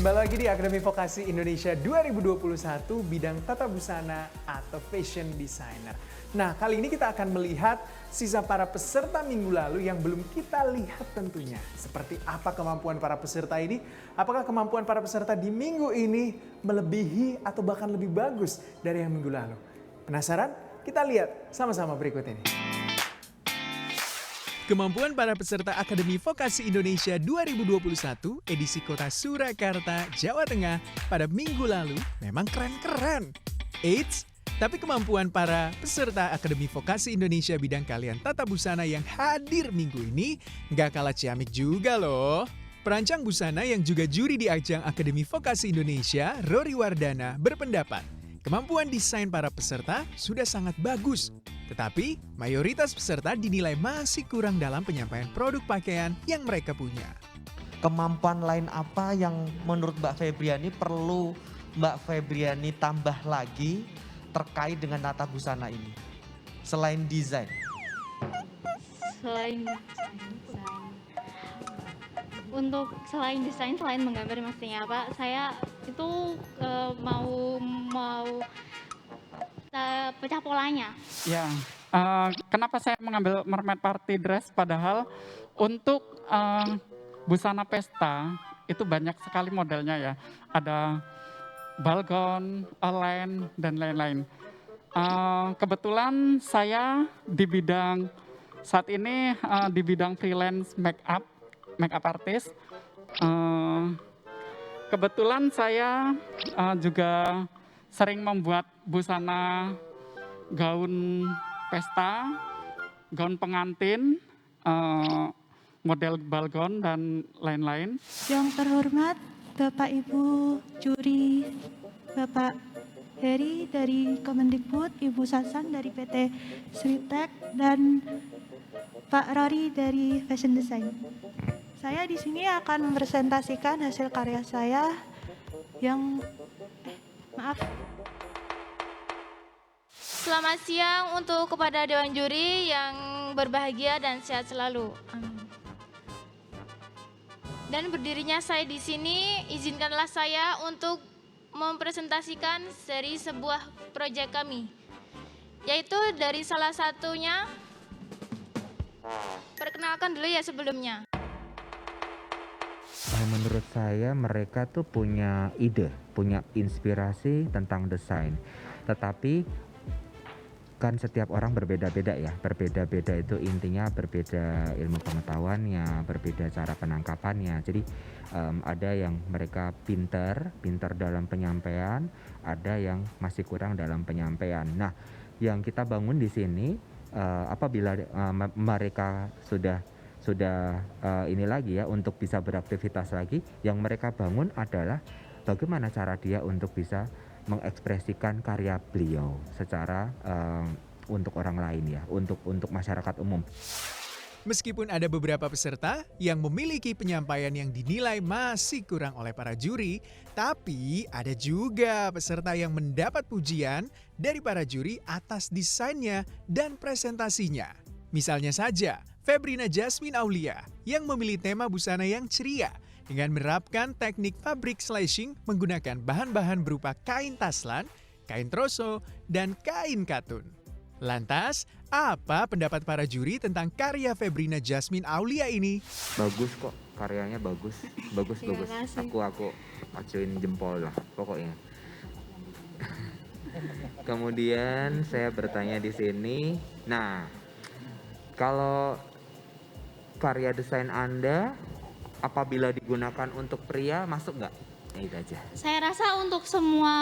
Kembali lagi di Akademi Vokasi Indonesia 2021 bidang tata busana atau fashion designer. Nah, kali ini kita akan melihat sisa para peserta minggu lalu yang belum kita lihat tentunya. Seperti apa kemampuan para peserta ini? Apakah kemampuan para peserta di minggu ini melebihi atau bahkan lebih bagus dari yang minggu lalu? Penasaran? Kita lihat sama-sama berikut ini. Kemampuan para peserta Akademi Vokasi Indonesia 2021 edisi Kota Surakarta, Jawa Tengah pada minggu lalu memang keren-keren. Eits, tapi kemampuan para peserta Akademi Vokasi Indonesia bidang kalian tata busana yang hadir minggu ini nggak kalah ciamik juga loh. Perancang busana yang juga juri di ajang Akademi Vokasi Indonesia, Rory Wardana, berpendapat kemampuan desain para peserta sudah sangat bagus. Tetapi, mayoritas peserta dinilai masih kurang dalam penyampaian produk pakaian yang mereka punya. Kemampuan lain apa yang menurut Mbak Febriani perlu Mbak Febriani tambah lagi terkait dengan tata busana ini? Selain desain. Selain desain, selain menggambar maksudnya Pak, saya itu mau pecah polanya. Ya, kenapa saya mengambil mermaid party dress padahal untuk busana pesta itu banyak sekali modelnya ya. Ada ball gown, align, dan lain-lain. Kebetulan saya di bidang saat ini di bidang freelance makeup artist. Kebetulan saya juga sering membuat busana gaun pesta, gaun pengantin, model balgon dan lain-lain. Yang terhormat Bapak Ibu juri, Bapak Heri dari Kemendikbud, Ibu Sasan dari PT Sritek, dan Pak Rory dari Fashion Design. Saya di sini akan mempresentasikan hasil karya saya yang Selamat siang untuk kepada Dewan Juri yang berbahagia dan sehat selalu. Amin. Dan berdirinya saya di sini, izinkanlah saya untuk mempresentasikan dari sebuah proyek kami. Yaitu dari salah satunya, perkenalkan dulu ya sebelumnya. Menurut saya mereka tuh punya ide, punya inspirasi tentang desain. Tetapi kan setiap orang berbeda-beda ya, berbeda-beda itu intinya berbeda ilmu pengetahuannya, berbeda cara penangkapannya. Jadi ada yang mereka pintar dalam penyampaian, ada yang masih kurang dalam penyampaian. Nah, yang kita bangun di sini apabila mereka sudah ini lagi ya untuk bisa beraktivitas lagi, yang mereka bangun adalah bagaimana cara dia untuk bisa mengekspresikan karya beliau secara untuk orang lain ya, untuk masyarakat umum. Meskipun ada beberapa peserta yang memiliki penyampaian yang dinilai masih kurang oleh para juri, tapi ada juga peserta yang mendapat pujian dari para juri atas desainnya dan presentasinya. Misalnya saja, Febrina Jasmine Aulia yang memilih tema busana yang ceria dengan menerapkan teknik fabrik slashing menggunakan bahan-bahan berupa kain taslan, kain troso, dan kain katun. Lantas, apa pendapat para juri tentang karya Febrina Jasmine Aulia ini? Bagus kok, karyanya bagus. Aku acuin jempol lah pokoknya. Kemudian saya bertanya di sini, nah kalau karya desain Anda apabila digunakan untuk pria masuk nggak? Ya itu aja. Saya rasa untuk semua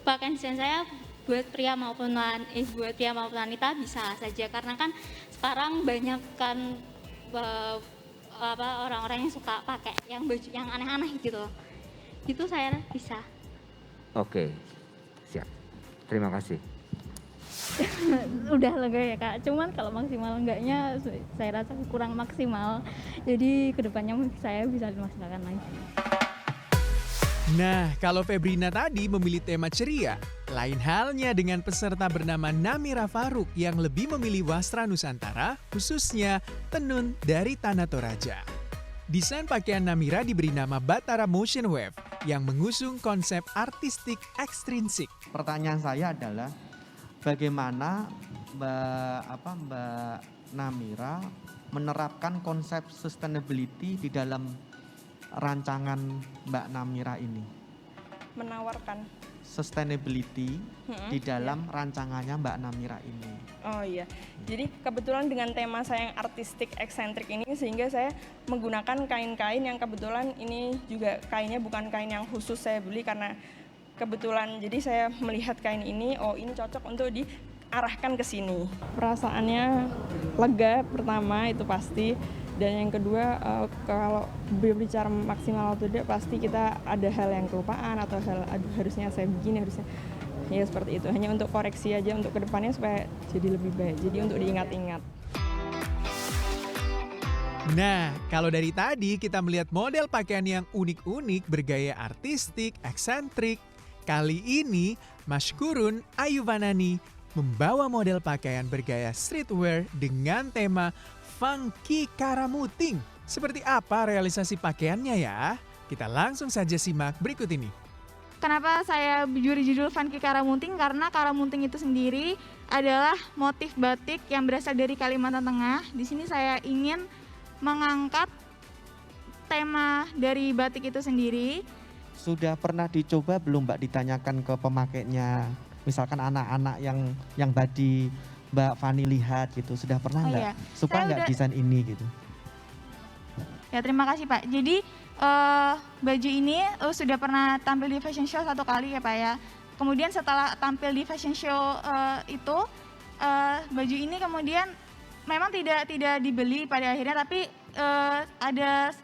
pakaian desain saya buat pria maupun wanita bisa saja, karena kan sekarang banyak kan orang-orang yang suka pakai yang baju yang aneh-aneh gitu. Itu saya bisa. Oke, siap. Terima kasih. Udah lega ya Kak, cuman kalau maksimal enggaknya saya rasa kurang maksimal, jadi kedepannya saya bisa dimaksimalkan lagi. Nah, kalau Febrina tadi memilih tema ceria, lain halnya dengan peserta bernama Namira Faruk yang lebih memilih wastra Nusantara, khususnya tenun dari Tanah Toraja. Desain pakaian Namira diberi nama Batara Motion Wave yang mengusung konsep artistik ekstrinsik. Pertanyaan saya adalah bagaimana Mbak Namira menerapkan konsep sustainability di dalam rancangan Mbak Namira ini? Menawarkan. Sustainability di dalam rancangannya Mbak Namira ini. Oh iya, jadi kebetulan dengan tema saya yang artistik eksentrik ini sehingga saya menggunakan kain-kain yang kebetulan ini juga kainnya bukan kain yang khusus saya beli karena kebetulan jadi saya melihat kain ini, oh ini cocok untuk diarahkan ke sini. Perasaannya lega pertama itu pasti, dan yang kedua kalau berbicara maksimal atau tidak pasti kita ada hal yang kelupaan atau hal aduh harusnya saya begini harusnya. Ya seperti itu, hanya untuk koreksi aja untuk kedepannya supaya jadi lebih baik, jadi untuk diingat-ingat. Nah, kalau dari tadi kita melihat model pakaian yang unik-unik bergaya artistik, eksentrik. Kali ini, Mashkurun Ayuvanani membawa model pakaian bergaya streetwear dengan tema Funky Karamuting. Seperti apa realisasi pakaiannya ya? Kita langsung saja simak berikut ini. Kenapa saya beri judul Funky Karamunting? Karena Karamunting itu sendiri adalah motif batik yang berasal dari Kalimantan Tengah. Di sini saya ingin mengangkat tema dari batik itu sendiri. Sudah pernah dicoba belum Mbak ditanyakan ke pemakainya? Misalkan anak-anak yang badi Mbak Fani lihat gitu, sudah pernah nggak? Iya. Suka nggak desain ini gitu? Ya terima kasih Pak. Jadi baju ini sudah pernah tampil di fashion show 1 kali ya Pak ya. Kemudian setelah tampil di fashion show itu baju ini kemudian memang tidak dibeli pada akhirnya, tapi ada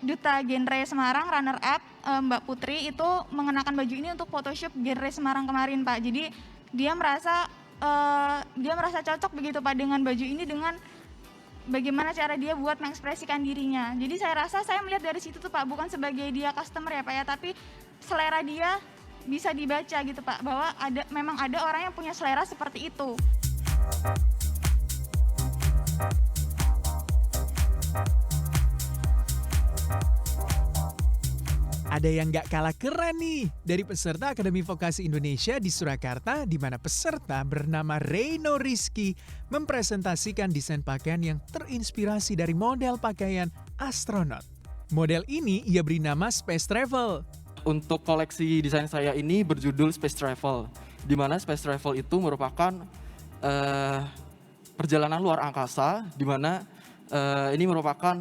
duta genre Semarang runner up Mbak Putri itu mengenakan baju ini untuk photoshoot genre Semarang kemarin Pak. Jadi dia merasa cocok begitu Pak dengan baju ini, dengan bagaimana cara dia buat mengekspresikan dirinya. Jadi saya rasa saya melihat dari situ tuh Pak, bukan sebagai dia customer ya Pak ya, tapi selera dia bisa dibaca gitu Pak, bahwa memang ada orang yang punya selera seperti itu. Ada yang gak kalah keren nih dari peserta Akademi Vokasi Indonesia di Surakarta, di mana peserta bernama Reino Rizky mempresentasikan desain pakaian yang terinspirasi dari model pakaian astronot. Model ini ia beri nama Space Travel. Untuk koleksi desain saya ini berjudul Space Travel, di mana Space Travel itu merupakan perjalanan luar angkasa, di mana ini merupakan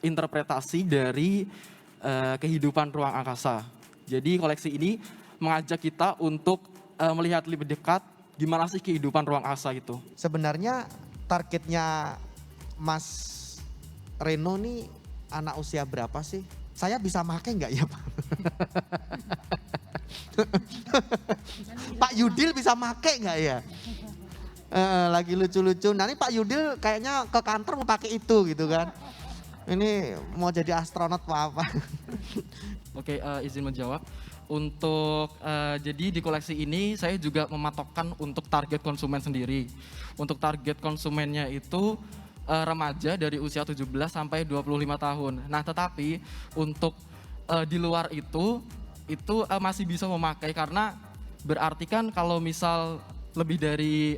interpretasi dari kehidupan ruang angkasa. Jadi koleksi ini mengajak kita untuk melihat lebih dekat gimana sih kehidupan ruang angkasa itu. Sebenarnya targetnya Mas Reno nih anak usia berapa sih? Saya bisa pakai nggak ya Pak? Pak Yudil bisa pakai nggak ya? Lagi lucu-lucu. Nanti Pak Yudil kayaknya ke kantor mau pakai itu gitu kan. Ini mau jadi astronot apa? Oke, izin menjawab. Untuk jadi di koleksi ini saya juga mematokkan untuk target konsumen sendiri. Untuk target konsumennya itu remaja dari usia 17 sampai 25 tahun. Nah, tetapi untuk di luar itu masih bisa memakai, karena berarti kan kalau misal lebih dari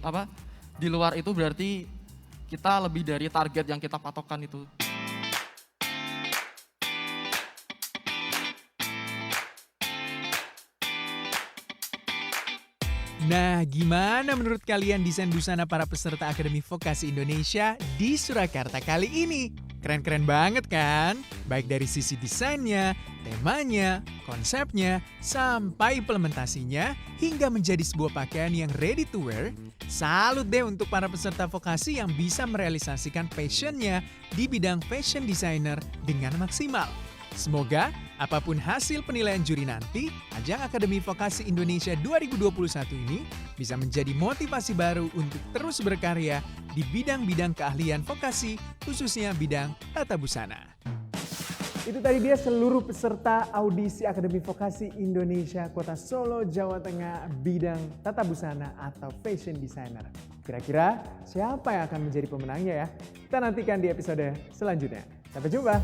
di luar itu berarti kita lebih dari target yang kita patokkan itu. Nah, gimana menurut kalian desain busana para peserta Akademi Vokasi Indonesia di Surakarta kali ini? Keren-keren banget kan? Baik dari sisi desainnya, temanya, konsepnya, sampai implementasinya, hingga menjadi sebuah pakaian yang ready to wear. Salut deh untuk para peserta vokasi yang bisa merealisasikan passionnya di bidang fashion designer dengan maksimal. Semoga apapun hasil penilaian juri nanti, ajang Akademi Vokasi Indonesia 2021 ini bisa menjadi motivasi baru untuk terus berkarya di bidang-bidang keahlian vokasi, khususnya bidang tata busana. Itu tadi dia seluruh peserta audisi Akademi Vokasi Indonesia Kota Solo, Jawa Tengah, bidang tata busana atau fashion designer. Kira-kira siapa yang akan menjadi pemenangnya ya? Kita nantikan di episode selanjutnya. Sampai jumpa.